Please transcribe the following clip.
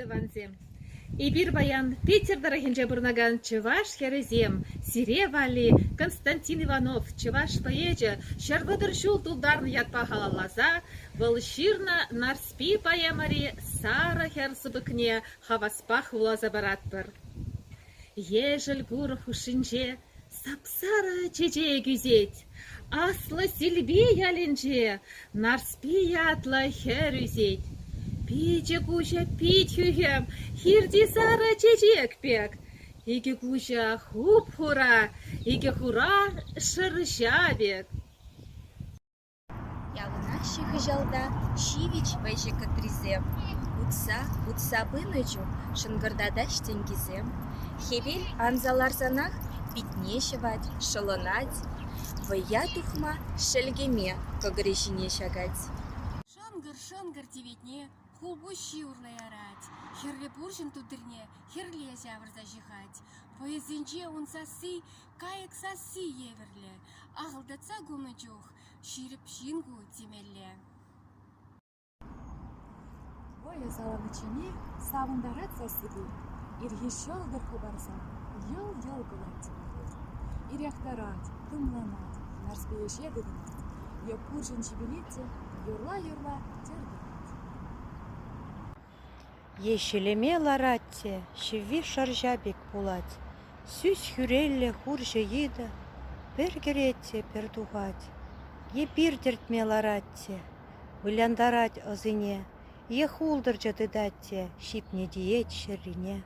ванзем. И бир баян Питер дорогинже бурнаган чеваш херезем, Сире вали Константин Иванов, чеваш поеже, Шарвадыр шул тулдарны ятпа халалаза, Волширна нарспи паямари, Сара херсубыкне, Хаваспах улаза баратпыр. Ежель гуров ушинже, Сапсара чеже гюзеть, Асла сильби яленже, Нарспи ятла херюзеть. Пиче куча пить хюхем, хирди сара чечек пек. Иге куча хуп хура, иге хура шыршабек. Ялынаши хыжалда шивич вайже катризем. Утса бынычу шынгырдадаш тенгизем. Хевель анзаларзанах питне шевать, шалонать. Вая тухма шельгеме когрешине шагать. Шангыр теветне, хулбущи урлаярать, херле буржин тудырне, херле жавырза жихать. Поезинче он сасы, каек сасы еверле, ағылдатса гумы жух, ширіп шингу темелле. Воя заланычыне савындарат сасыгу, иргешелдыр хубарса, ел-ел гулать. Иряхтарать, тымланать, нарспееше дыдынать, я буржин чебелете, юрла-юрла тердынать. Ешелеме ларатте, шеви шаржабек пулать, Сүз хүрелле хуржы еді, бір керетте пердуғать. Е бирдертме ларатте, выляндарать озыне, Е хулдыр жадыдатте, шипне диет шеррине.